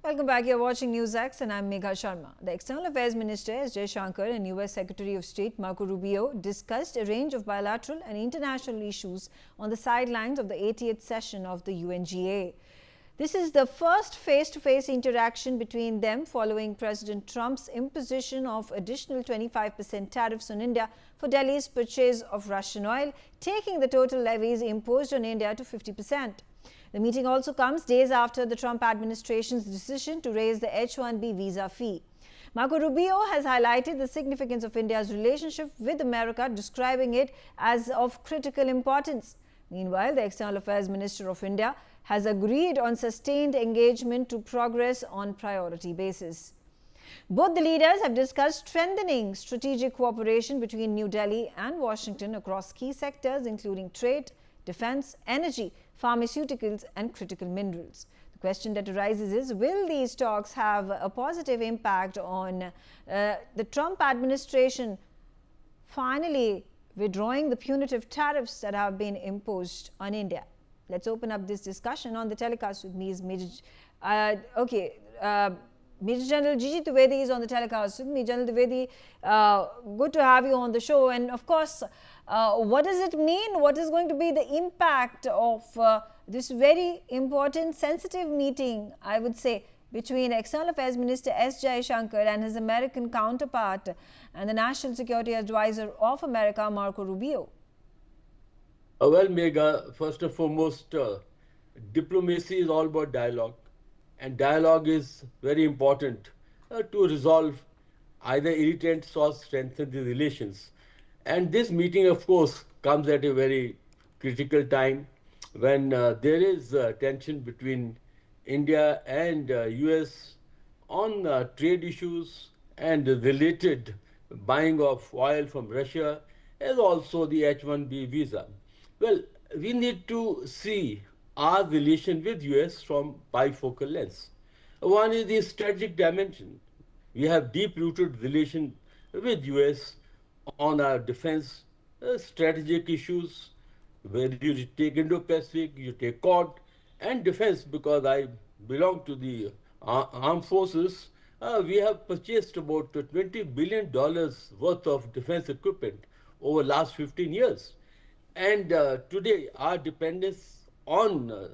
Welcome back. You're watching NewsX and I'm Megha Sharma. The External Affairs Minister S. Jaishankar and US Secretary of State Marco Rubio discussed a range of bilateral and international issues on the sidelines of the 80th session of the UNGA. This is the first face-to-face interaction between them following President Trump's imposition of additional 25% tariffs on India for Delhi's purchase of Russian oil, taking the total levies imposed on India to 50%. The meeting also comes days after the Trump administration's decision to raise the H-1B visa fee. Marco Rubio has highlighted the significance of India's relationship with America, describing it as of critical importance. Meanwhile, the External Affairs Minister of India has agreed on sustained engagement to progress on priority basis. Both the leaders have discussed strengthening strategic cooperation between New Delhi and Washington across key sectors including trade, defense, energy, pharmaceuticals and critical minerals. The question that arises is, will these talks have a positive impact on the Trump administration finally withdrawing the punitive tariffs that have been imposed on India? Let's open up this discussion. On the telecast with me is Major General Gigi Trivedi is on the telecast with me. General Trivedi, good to have you on the show. And of course, what does it mean? What is going to be the impact of this very important, sensitive meeting, I would say, between External Affairs Minister S. Jaishankar and his American counterpart and the National Security Advisor of America, Marco Rubio? Well, Megha, first and foremost, diplomacy is all about dialogue. And dialogue is very important to resolve either irritants or strengthen the relations. And this meeting, of course, comes at a very critical time when there is tension between India and US on trade issues and related buying of oil from Russia, as also the H-1B visa. Well, we need to see our relation with US from bifocal lens. One is the strategic dimension. We have deep-rooted relation with US on our defense strategic issues, where you take Indo-Pacific, you take Quad, and defense, because I belong to the armed forces. We have purchased about $20 billion worth of defense equipment over the last 15 years. And today, our dependence on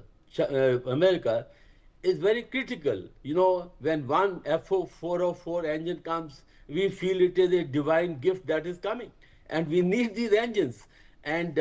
America is very critical. You know, when one F404 engine comes, we feel it is a divine gift that is coming. And we need these engines. And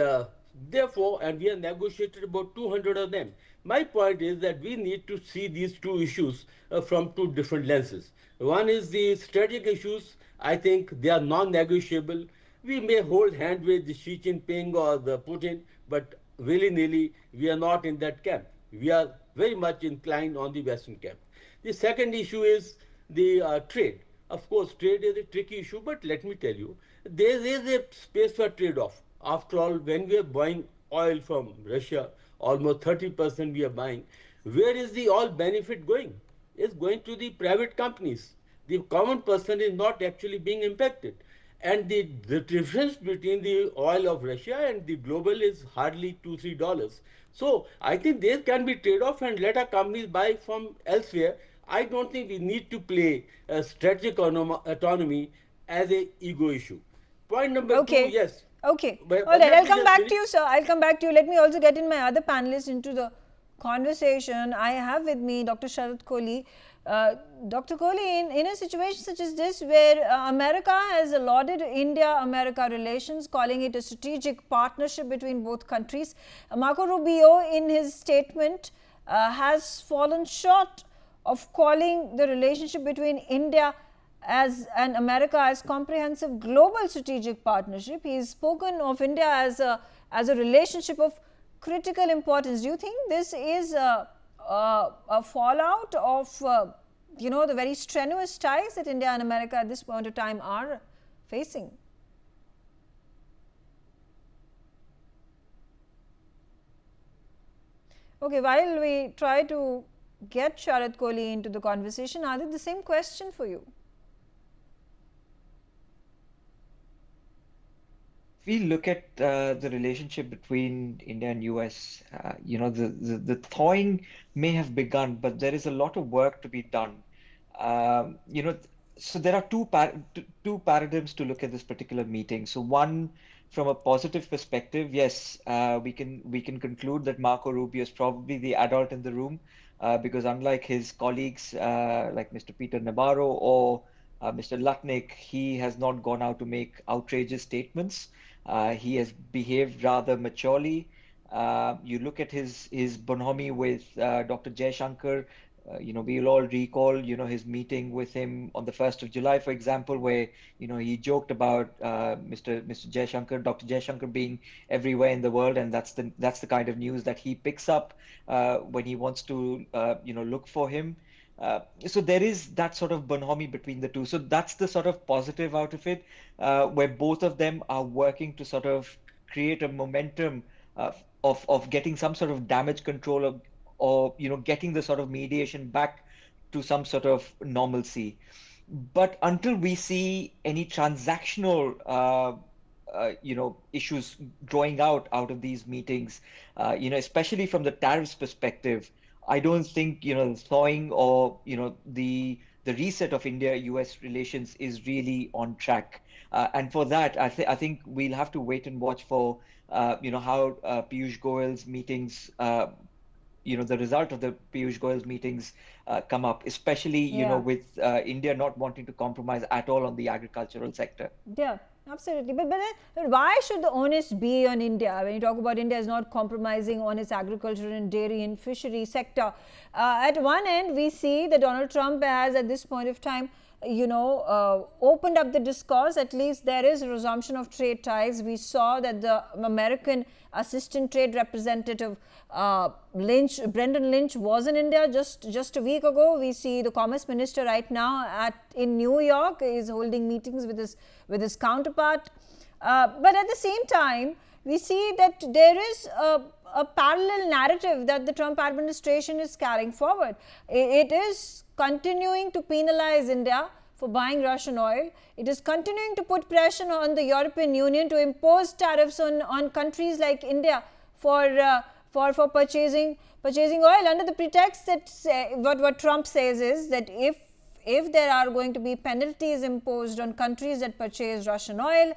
therefore, and we have negotiated about 200 of them. My point is that we need to see these two issues from two different lenses. One is the strategic issues. I think they are non-negotiable. We may hold hand with Xi Jinping or the Putin, but willy-nilly, we are not in that camp. We are very much inclined on the Western camp. The second issue is the trade. Of course, trade is a tricky issue, but let me tell you, there is a space for trade-off. After all, when we are buying oil from Russia, almost 30% we are buying, where is the oil benefit going? It's going to the private companies. The common person is not actually being impacted. And the difference between the oil of Russia and the global is hardly $2–3. So I think there can be trade-off and let our companies buy from elsewhere. I don't think we need to play strategic autonomy as an ego issue. Point number two, yes. Okay. All right, I'll come back to you, sir. I'll come back to you. Let me also get in my other panelists into the conversation. I have with me Dr. Sharat Kohli. Dr. Kohli, in a situation such as this, where America has lauded India-America relations, calling it a strategic partnership between both countries, Marco Rubio, in his statement, has fallen short of calling the relationship between India and America as comprehensive global strategic partnership. He's spoken of India as a relationship of critical importance. Do you think this is a fallout of the very strenuous ties that India and America at this point of time are facing? Okay, while we try to get Sharat Kohli into the conversation, Adit, the same question for you. we look at the relationship between India and US, the thawing may have begun, but there is a lot of work to be done. Um, you know, so there are two paradigms to look at this particular meeting. So one, from a positive perspective, yes, we can conclude that Marco Rubio is probably the adult in the room, because unlike his colleagues like Mr. Peter Navarro or Mr. Lutnick, he has not gone out to make outrageous statements. He has behaved rather maturely. You look at his bonhomie with Dr. Jaishankar. We'll all recall, his meeting with him on the 1st of July, for example, where, he joked about Mr. Jaishankar, Dr. Jaishankar being everywhere in the world, and that's the kind of news that he picks up when he wants to, look for him. So there is that sort of bonhomie between the two. So that's the sort of positive out of it, where both of them are working to sort of create a momentum of getting some sort of damage control or getting the sort of mediation back to some sort of normalcy. But until we see any transactional issues growing out of these meetings, especially from the tariffs perspective, I don't think, thawing or, the reset of India-US relations is really on track. And for that, I think we'll have to wait and watch for, how Piyush Goyal's meetings, the result of the Piyush Goyal's meetings come up, especially, Yeah. with India not wanting to compromise at all on the agricultural sector. Yeah, absolutely. But then why should the onus be on India? When you talk about India is not compromising on its agriculture and dairy and fishery sector, at one end we see that Donald Trump has at this point of time, opened up the discourse. At least there is a resumption of trade ties. We saw that the American assistant trade representative Brendan Lynch was in India just a week ago. We see the commerce minister right now in New York is holding meetings with his counterpart. But at the same time, we see that there is a parallel narrative that the Trump administration is carrying forward. It is continuing to penalize India for buying Russian oil. It is continuing to put pressure on the European Union to impose tariffs on countries like India for purchasing oil, under the pretext that what Trump says is that if there are going to be penalties imposed on countries that purchase Russian oil,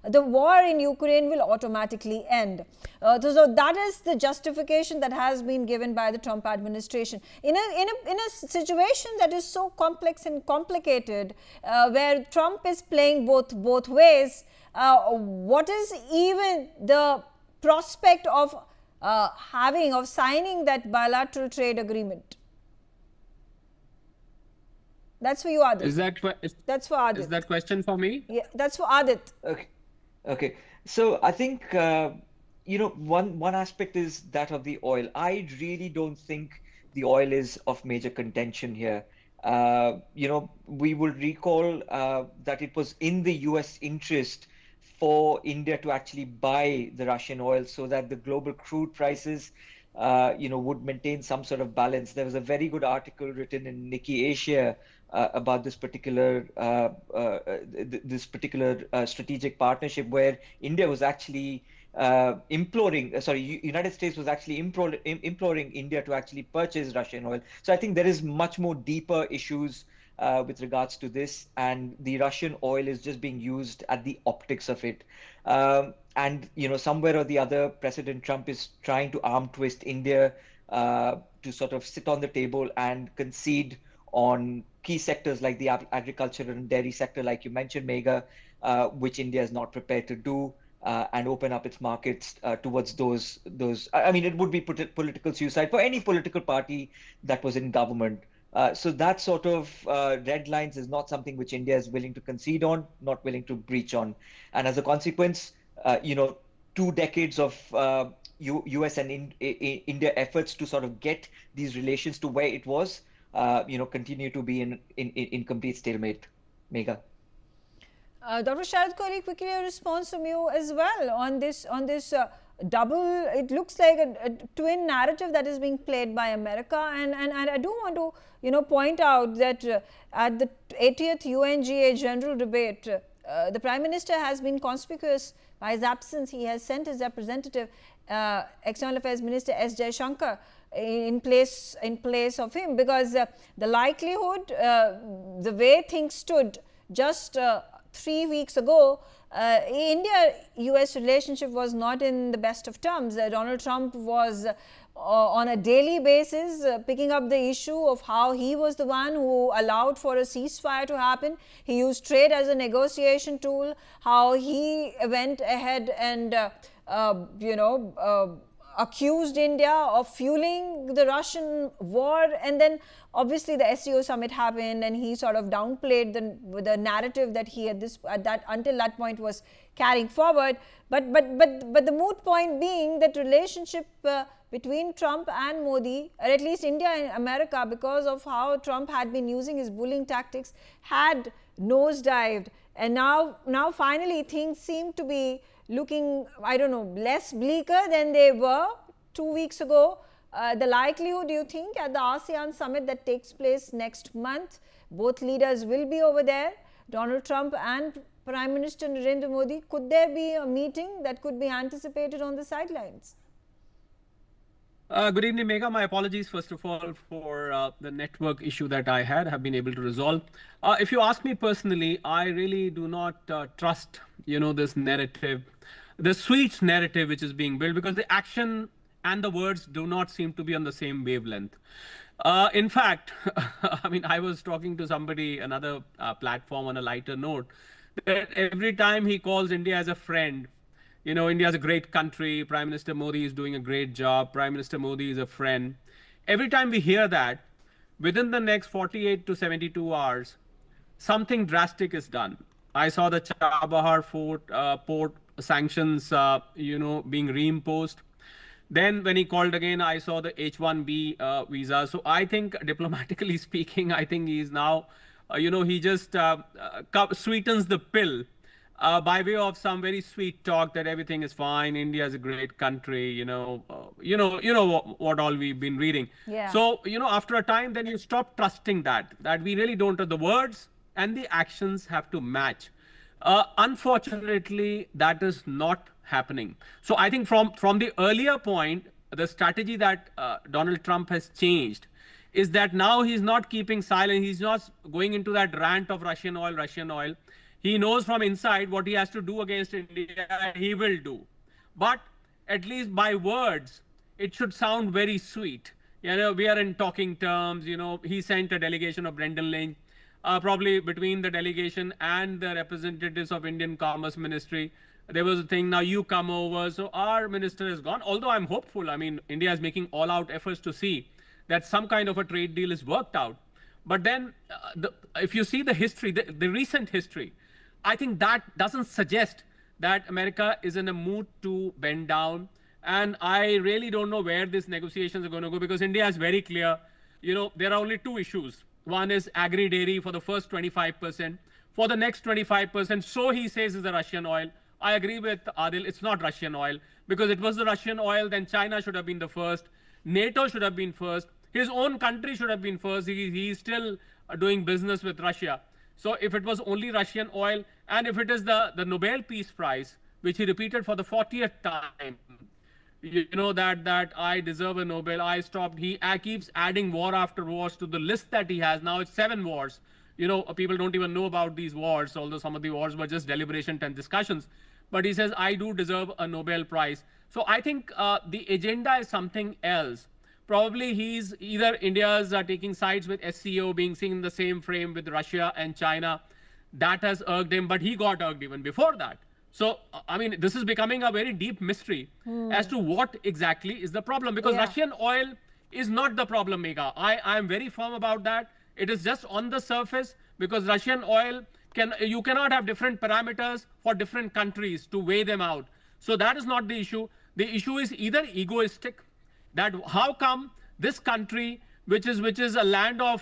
the war in Ukraine will automatically end. So that is the justification that has been given by the Trump administration. In a situation that is so complex and complicated, where Trump is playing both ways, what is even the prospect of signing that bilateral trade agreement? That's for you, Adit. That's for Adit. Is that question for me? Yeah, that's for Adit. Okay. Okay. So I think, one aspect is that of the oil. I really don't think the oil is of major contention here. We will recall that it was in the US interest for India to actually buy the Russian oil so that the global crude prices, would maintain some sort of balance. There was a very good article written in Nikkei Asia about this particular strategic partnership, where India was actually United States was actually imploring India to actually purchase Russian oil. So I think there is much more deeper issues with regards to this, and the Russian oil is just being used at the optics of it. And somewhere or the other, President Trump is trying to arm twist India to sort of sit on the table and concede on key sectors like the agriculture and dairy sector, like you mentioned, Megha, which India is not prepared to do, and open up its markets towards those. I mean, it would be political suicide for any political party that was in government. So that sort of red lines is not something which India is willing to concede on, not willing to breach on. And as a consequence, 2 decades of US and India efforts to sort of get these relations to where it was, continue to be in complete stalemate. Megha. Dr. Sharad Kohli, quickly a response from you as well on this double, it looks like a twin narrative that is being played by America, and I do want to point out that at the 80th UNGA general debate, the Prime Minister has been conspicuous by his absence. He has sent his representative, External Affairs Minister S. Jaishankar, in place of him, because the likelihood, the way things stood just 3 weeks ago, India-US relationship was not in the best of terms. Donald Trump was on a daily basis picking up the issue of how he was the one who allowed for a ceasefire to happen. He used trade as a negotiation tool, how he went ahead and accused India of fueling the Russian war, and then obviously the SCO summit happened and he sort of downplayed the narrative that he until that point was carrying forward. But the moot point being that relationship between Trump and Modi, or at least India and America, because of how Trump had been using his bullying tactics, had nosedived, and now finally things seem to be looking, I don't know, less bleaker than they were 2 weeks ago. The likelihood, do you think, at the ASEAN summit that takes place next month, both leaders will be over there, Donald Trump and Prime Minister Narendra Modi, could there be a meeting that could be anticipated on the sidelines? Good evening, Megha. My apologies, first of all, for the network issue that I have been able to resolve. If you ask me personally, I really do not trust, this narrative, the sweet narrative which is being built, because the action and the words do not seem to be on the same wavelength. In fact, I was talking to somebody, another platform, on a lighter note, that every time he calls India as a friend, India is a great country, Prime Minister Modi is doing a great job, Prime Minister Modi is a friend. Every time we hear that, within the next 48 to 72 hours, something drastic is done. I saw the Chabahar port sanctions, being reimposed. Then when he called again, I saw the H-1B visa. So I think, diplomatically speaking, I think he is now, he just sweetens the pill by way of some very sweet talk that everything is fine, India is a great country, what all we've been reading. Yeah. So, after a time, then you stop trusting that we really don't. The words and the actions have to match. Unfortunately, that is not happening. So I think from the earlier point, the strategy that Donald Trump has changed is that now he's not keeping silent. He's not going into that rant of Russian oil. He knows from inside what he has to do against India, he will do. But at least by words, it should sound very sweet. We are in talking terms. He sent a delegation of Brendan Lynch, probably between the delegation and the representatives of Indian Commerce Ministry. There was a thing, now you come over. So our minister is gone. Although I'm hopeful, India is making all out efforts to see that some kind of a trade deal is worked out. But then if you see the history, the recent history, I think that doesn't suggest that America is in a mood to bend down. And I really don't know where these negotiations are going to go, because India is very clear. There are only two issues. One is agri-dairy for the first 25%. For the next 25%, so he says, is the Russian oil. I agree with Adil, it's not Russian oil. Because it was the Russian oil, then China should have been the first. NATO should have been first. His own country should have been first. He's still doing business with Russia. So if it was only Russian oil, and if it is the Nobel Peace Prize, which he repeated for the 40th time, that I deserve a Nobel, I stopped. He keeps adding war after wars to the list that he has. Now it's 7 wars. People don't even know about these wars, although some of the wars were just deliberation and discussions. But he says, I do deserve a Nobel Prize. So I think the agenda is something else. Probably he's either India's taking sides with SCO, being seen in the same frame with Russia and China. That has irked him, but he got irked even before that. So, this is becoming a very deep mystery as to what exactly is the problem. Because Russian oil is not the problem, Megha. I am very firm about that. It is just on the surface, because Russian oil, you cannot have different parameters for different countries to weigh them out. So that is not the issue. The issue is either egoistic, that how come this country, which is a land of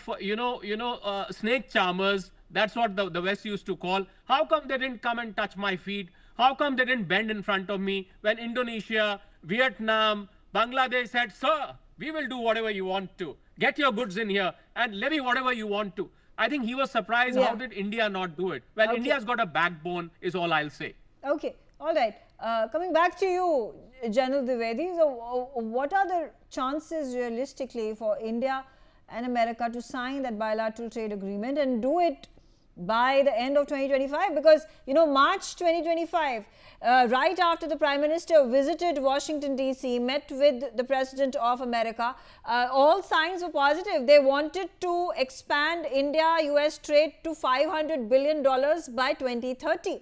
snake charmers, that's what the West used to call, how come they didn't come and touch my feet? How come they didn't bend in front of me when Indonesia, Vietnam, Bangladesh said, sir, we will do whatever you want to, get your goods in here and levy whatever you want to? I think he was surprised, how did India not do it? Well, India's got a backbone, is all I'll say. Okay, all right. Coming back to you, General Dwivedi, so what are the chances realistically for India and America to sign that bilateral trade agreement and do it by the end of 2025? Because, you know, March 2025, right after the Prime Minister visited Washington DC, met with the President of America, all signs were positive. They wanted to expand India-US trade to $500 billion by 2030.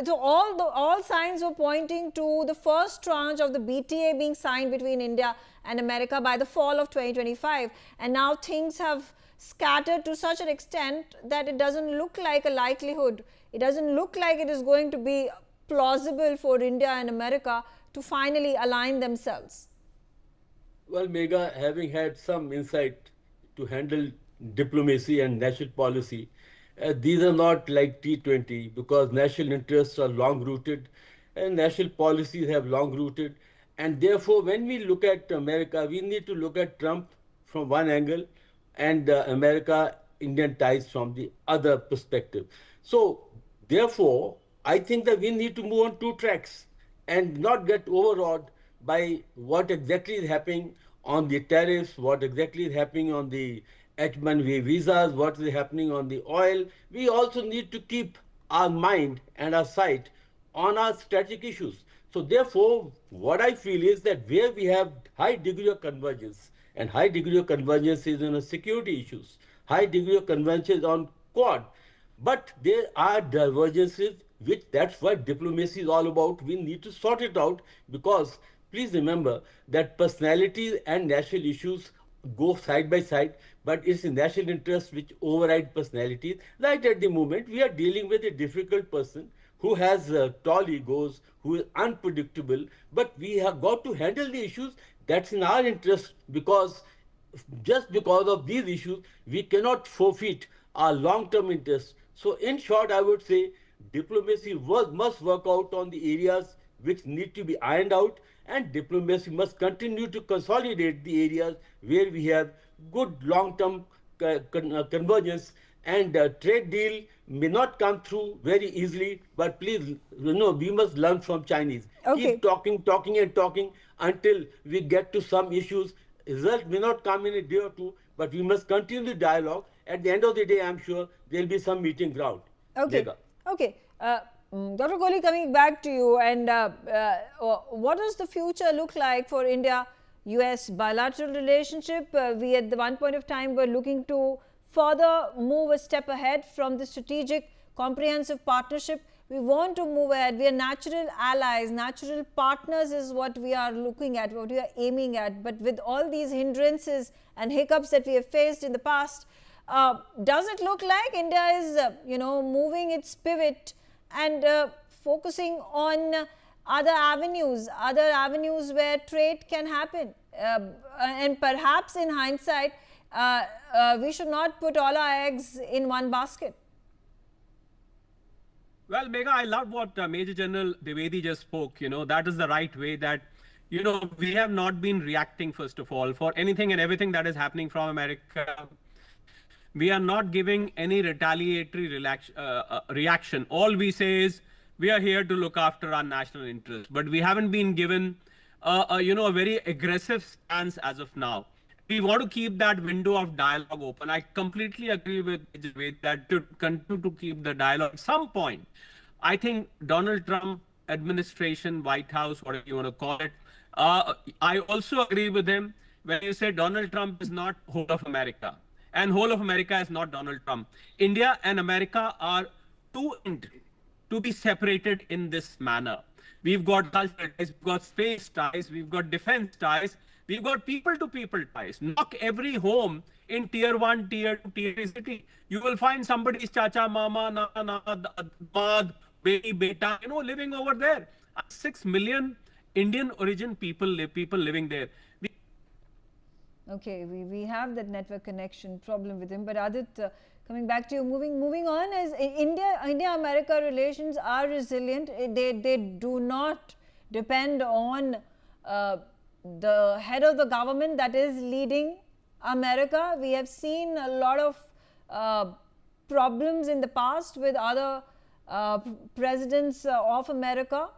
So all signs were pointing to the first tranche of the BTA being signed between India and America by the fall of 2025. And now things have scattered to such an extent that it doesn't look like a likelihood. It doesn't look like it is going to be plausible for India and America to finally align themselves. Well, Megha, having had some insight to handle diplomacy and national policy, these are not like T20 because national interests are long rooted and national policies have long rooted. And therefore, when we look at America, we need to look at Trump from one angle and America Indian ties from the other perspective. So, therefore, I think that we need to move on two tracks and not get overawed by what exactly is happening on the tariffs, what exactly is happening on the H-1B visas, what is happening on the oil. We also need to keep our mind and our sight on our strategic issues. So therefore, what I feel is that where we have high degree of convergence, and high degree of convergence is on security issues, high degree of convergence on Quad, but there are divergences, which that's what diplomacy is all about. We need to sort it out because please remember that personalities and national issues go side by side, but it's the national interests which override personalities. Right at the moment, we are dealing with a difficult person who has tall egos, who is unpredictable, but we have got to handle the issues that's in our interest because just because of these issues, we cannot forfeit our long-term interests. So in short, I would say diplomacy must work out on the areas which need to be ironed out, and diplomacy must continue to consolidate the areas where we have good long-term convergence, and trade deal may not come through very easily, but please, we must learn from Chinese. Okay. Keep talking and talking until we get to some issues. Result may not come in a day or two, but we must continue the dialogue. At the end of the day, I'm sure there will be some meeting ground. Okay. Megha. Okay. Dr. Kohli, coming back to you, and what does the future look like for India-US bilateral relationship? We at the one point of time were looking to further move a step ahead from the strategic comprehensive partnership. We want to move ahead. We are natural allies, natural partners is what we are looking at, what we are aiming at. But with all these hindrances and hiccups that we have faced in the past, does it look like India is, moving its pivot and focusing on other avenues where trade can happen? And perhaps in hindsight, we should not put all our eggs in one basket. Well, Megha, I love what Major General Dwivedi just spoke. That is the right way that, we have not been reacting, first of all, for anything and everything that is happening from America. We are not giving any retaliatory reaction. All we say is we are here to look after our national interests, but we haven't been given a very aggressive stance as of now. We want to keep that window of dialogue open. I completely agree with that to continue to keep the dialogue. At some point, I think Donald Trump administration, White House, whatever you want to call it, I also agree with him when you say Donald Trump is not whole of America. And whole of America is not Donald Trump. India and America are too to be separated in this manner. We've got cultural ties, we've got space ties, we've got defense ties, we've got people-to-people ties. Knock every home in tier 1, tier 2, tier 3 city. You will find somebody's chacha, mama, nana, dad, baby, beta, living over there. 6 million Indian origin people living there. Okay, we have that network connection problem with him, but Adit, coming back to you, moving on, as India-America relations are resilient. They do not depend on the head of the government that is leading America. We have seen a lot of problems in the past with other presidents of America.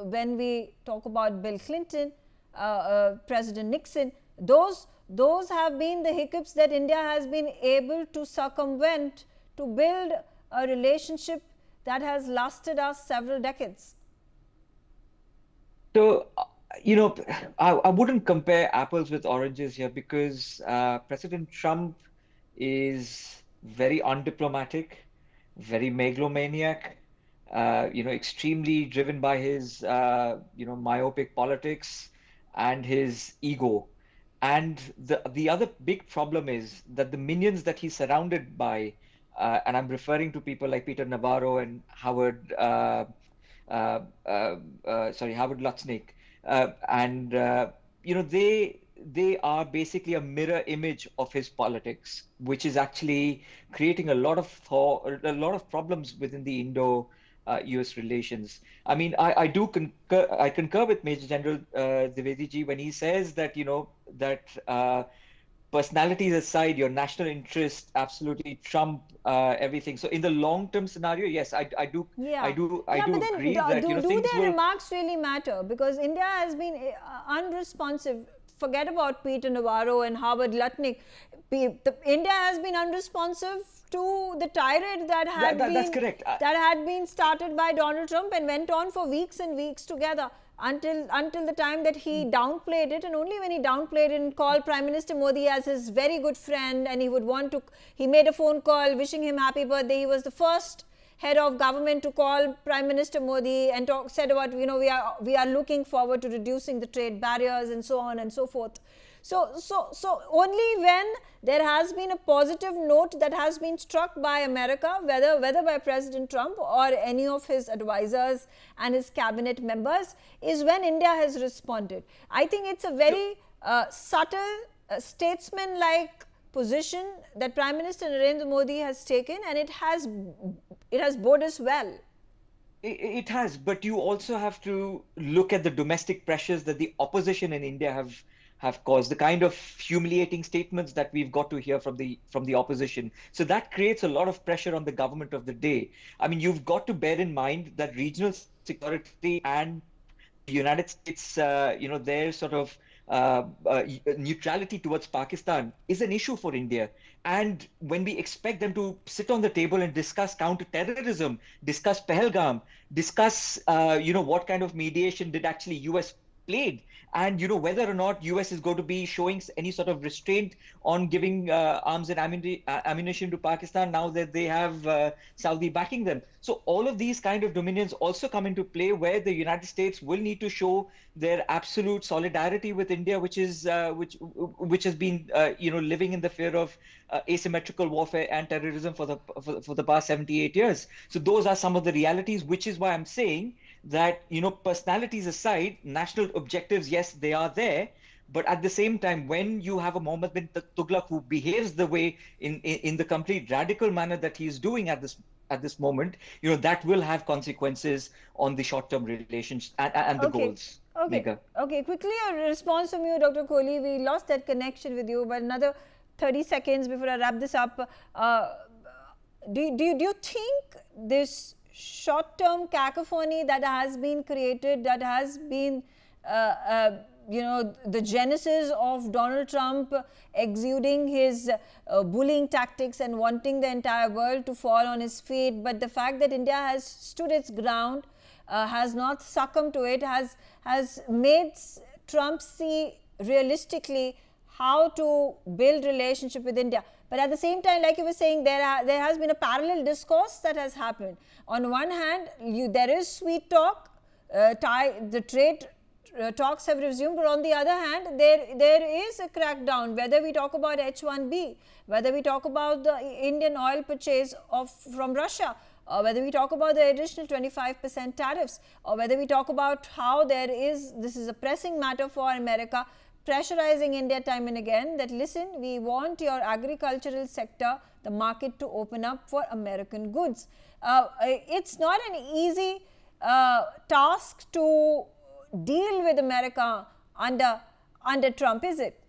When we talk about Bill Clinton, President Nixon, those have been the hiccups that India has been able to circumvent to build a relationship that has lasted us several decades. So, I wouldn't compare apples with oranges here because President Trump is very undiplomatic, very megalomaniac, extremely driven by his, myopic politics and his ego. And the other big problem is that the minions that he's surrounded by, and I'm referring to people like Peter Navarro and Howard Lutnick, and they are basically a mirror image of his politics, which is actually creating a lot of problems within the Indo-US relations. I mean, I concur with Major General Dwivedi ji when he says that personalities aside, your national interest absolutely trump everything. So in the long-term scenario, yes, I do agree that do their remarks really matter? Because India has been unresponsive. Forget about Peter Navarro and Howard Lutnick. India has been unresponsive to the tirade that had been started by Donald Trump and went on for weeks and weeks together. Until the time that he downplayed it, and only when he downplayed it and called Prime Minister Modi as his very good friend, and he made a phone call wishing him happy birthday. He was the first head of government to call Prime Minister Modi and said about, we are looking forward to reducing the trade barriers and so on and so forth. So only when there has been a positive note that has been struck by America, whether by President Trump or any of his advisors and his cabinet members, is when India has responded. I think it's a very subtle, statesman-like position that Prime Minister Narendra Modi has taken, and it has bode us well. It has, but you also have to look at the domestic pressures that the opposition in India have caused, the kind of humiliating statements that we've got to hear from the opposition. So that creates a lot of pressure on the government of the day. I mean, you've got to bear in mind that regional security and the United States, their sort of neutrality towards Pakistan is an issue for India. And when we expect them to sit on the table and discuss counter-terrorism, discuss Pahalgam, discuss, what kind of mediation did actually US played, and whether or not US is going to be showing any sort of restraint on giving arms and ammunition to Pakistan now that they have Saudi backing them. So all of these kind of dominions also come into play, where the United States will need to show their absolute solidarity with India, which has been living in the fear of asymmetrical warfare and terrorism for the past 78 years. So those are some of the realities, which is why I'm saying that, personalities aside, national objectives, yes, they are there. But at the same time, when you have a Mohammed bin Tughlaq who behaves the way in the complete radical manner that he is doing at this moment, that will have consequences on the short-term relations and the goals. Okay, quickly a response from you, Dr. Kohli. We lost that connection with you, but another 30 seconds before I wrap this up. Do you think this short-term cacophony that has been created, that has been the genesis of Donald Trump exuding his bullying tactics and wanting the entire world to fall on his feet, but the fact that India has stood its ground, has not succumbed to it, has made Trump see realistically how to build relationship with India. But at the same time, like you were saying, there has been a parallel discourse that has happened. On one hand, there is sweet talk, the trade talks have resumed, but on the other hand, there is a crackdown, whether we talk about H1B, whether we talk about the Indian oil purchase from Russia, or whether we talk about the additional 25% tariffs, or whether we talk about how this is a pressing matter for America, pressurizing India time and again that, listen, we want your agricultural sector, the market, to open up for American goods. It's not an easy task to deal with America under Trump, is it?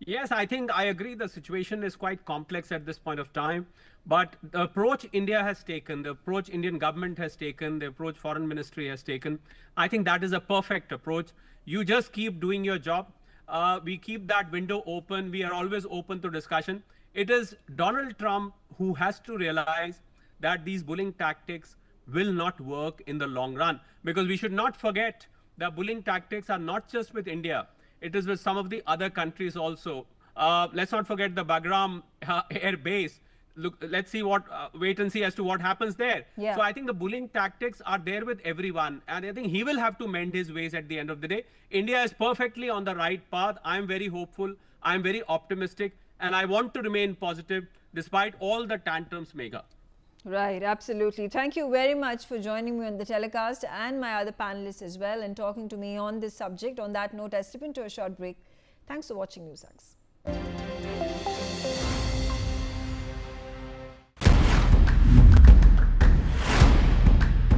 Yes, I think I agree. The situation is quite complex at this point of time. But the approach India has taken, the approach Indian government has taken, the approach foreign ministry has taken, I think that is a perfect approach. You just keep doing your job. We keep that window open. We are always open to discussion. It is Donald Trump who has to realize that these bullying tactics will not work in the long run. Because we should not forget that bullying tactics are not just with India. It is with some of the other countries also. Let's not forget the Bagram air base. Look, let's see what, wait and see as to what happens there. Yeah. So I think the bullying tactics are there with everyone. And I think he will have to mend his ways at the end of the day. India is perfectly on the right path. I'm very hopeful. I'm very optimistic. And I want to remain positive despite all the tantrums, Megha. Right, absolutely. Thank you very much for joining me on the telecast and my other panelists as well and talking to me on this subject. On that note, I step into a short break. Thanks for watching NewsX.